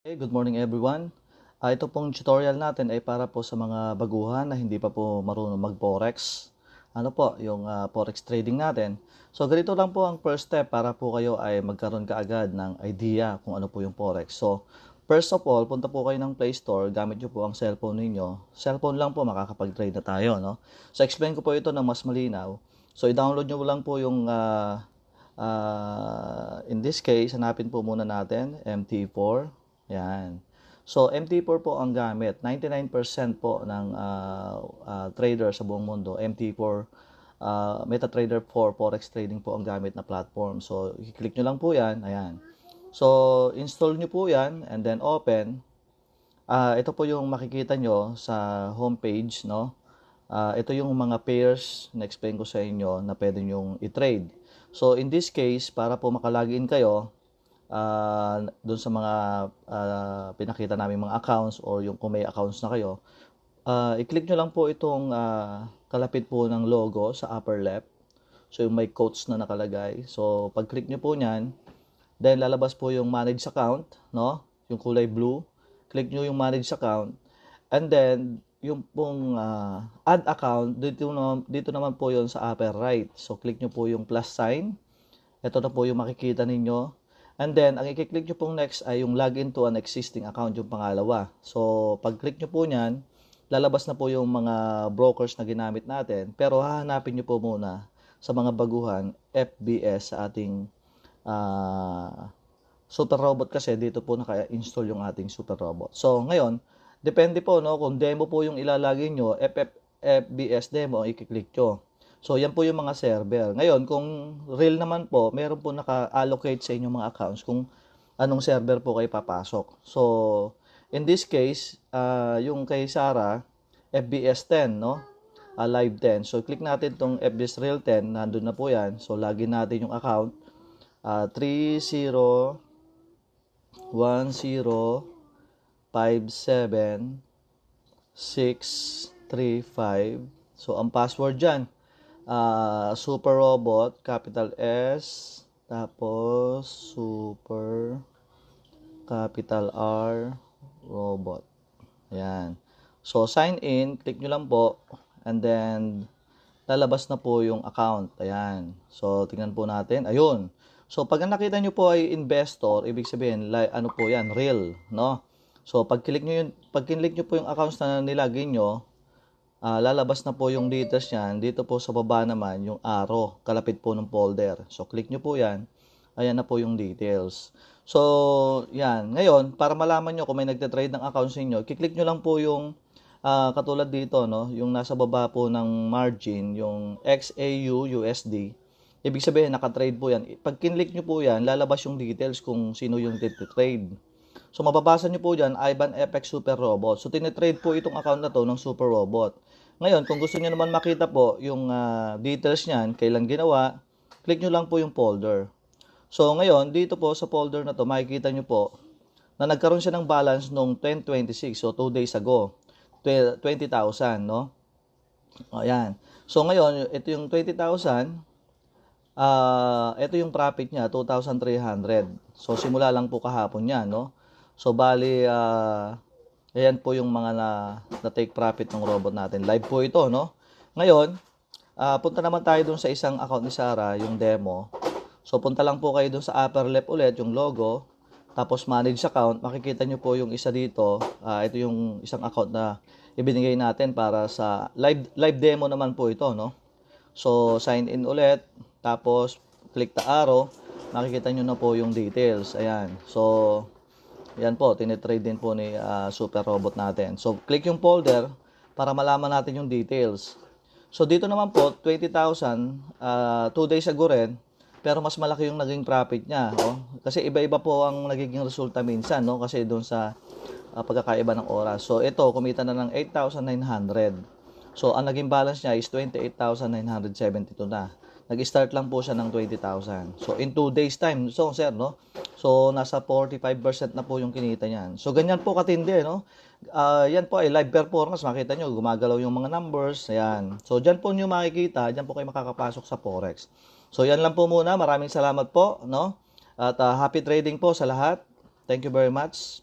Hey, good morning everyone. Ito pong tutorial natin ay para po sa mga baguhan na hindi pa po marunong mag-forex. Ano po, yung forex trading natin. So ganito lang po ang first step para po kayo ay magkaroon kaagad ng idea kung ano po yung forex. So first of all, punta po kayo ng Play Store, gamit nyo po ang cellphone ninyo. Cellphone lang po, makakapag-trade na tayo, no? So explain ko po ito ng mas malinaw. So i-download nyo lang po yung in this case, hanapin po muna natin MT4. Yan. So, MT4 po ang gamit. 99% po ng trader sa buong mundo, MT4, MetaTrader 4 Forex Trading po ang gamit na platform. So, i-click nyo lang po yan. Ayan. So, install nyo po yan and then open. Ito po yung makikita nyo sa homepage, no? Ito yung mga pairs na explain ko sa inyo na pwede nyong i-trade. So, in this case, para po makalagin kayo, doon sa mga pinakita namin mga accounts or yung kung may accounts na kayo, i-click nyo lang po itong kalapit po ng logo sa upper left. So yung may quotes na nakalagay. So pag click nyo po nyan, then lalabas po yung manage account, no? Yung kulay blue. Click nyo yung manage account. And then yung pong add account, dito naman po yon sa upper right. So click nyo po yung plus sign. Ito na po yung makikita ninyo. And then, ang i-click nyo pong next ay yung login to an existing account, yung pangalawa. So, pag-click nyo po nyan, lalabas na po yung mga brokers na ginamit natin. Pero hahanapin nyo po muna sa mga baguhan, FBS sa ating Super Robot kasi dito po naka-install yung ating Super Robot. So, ngayon, depende po, no, kung demo po yung ilalagay nyo, FBS demo ang i-click nyo. So, yan po yung mga server. Ngayon, kung real naman po, meron po naka-allocate sa inyong mga accounts kung anong server po kayo papasok. So, in this case, yung kay Sarah, FBS 10, no? Live 10. So, click natin itong FBS Real 10. Nandun na po yan. So, login natin yung account. 3010575635. So, ang password dyan, Super Robot, capital S, tapos Super, capital R, Robot. Ayan. So, sign in, click nyo lang po, and then, lalabas na po yung account. Ayan. So, tingnan po natin. Ayun. So, pag nakita nyo po ay investor, ibig sabihin, ano po yan, real, no? So, pag click nyo po yung accounts na nilagay nyo, lalabas na po yung details niyan. Dito po sa baba naman, yung arrow, kalapit po ng folder. So, click nyo po yan. Ayan na po yung details. So, yan. Ngayon, para malaman nyo kung may nagte-trade ng accounts niyo, kiklik nyo lang po yung katulad dito, no? Yung nasa baba po ng margin, yung XAU USD. Ibig sabihin, naka-trade po yan. Pag kinlik nyo po yan, lalabas yung details kung sino yung trade. So, mababasa nyo po dyan, Ivan FX Super Robot. So, tinetrade po itong account na to ng Super Robot. Ngayon, kung gusto nyo naman makita po yung details niyan, kailan ginawa, click nyo lang po yung folder. So, ngayon, dito po sa folder na to, makikita nyo po na nagkaroon siya ng balance noong 10/26, so 2 days ago, 20,000, no? Ayan. So, ngayon, ito yung 20,000, ito yung profit niya, 2,300. So, simula lang po kahapon yan, no? So, bali, ayan po yung mga na-take profit ng robot natin. Live po ito, no? Ngayon, punta naman tayo dun sa isang account ni Sarah, yung demo. So, punta lang po kayo dun sa upper left ulit, yung logo. Tapos, manage account. Makikita nyo po yung isa dito. Ito yung isang account na ibinigay natin para sa live demo naman po ito, no? So, sign in ulit. Tapos, click the arrow. Makikita nyo na po yung details. Ayan. So, yan po, tinitrade din po ni Super Robot natin. So, click yung folder para malaman natin yung details. So, dito naman po, 20,000, 2 days ago rin, pero mas malaki yung naging profit niya. Oh. Kasi iba-iba po ang nagiging resulta minsan, no? Kasi doon sa pagkakaiba ng oras. So, ito, kumita na ng 8,900. So, ang naging balance niya is 28,972 na. Nag-start lang po siya ng 20,000. So, in 2 days time, so, sir, no? So, nasa 45% na po yung kinita niyan. So, ganyan po katindi, no? Yan po ay live performance. Makita nyo, gumagalaw yung mga numbers. Ayan. So, dyan po nyo makikita. Dyan po kayo makakapasok sa Forex. So, yan lang po muna. Maraming salamat po, no? At happy trading po sa lahat. Thank you very much.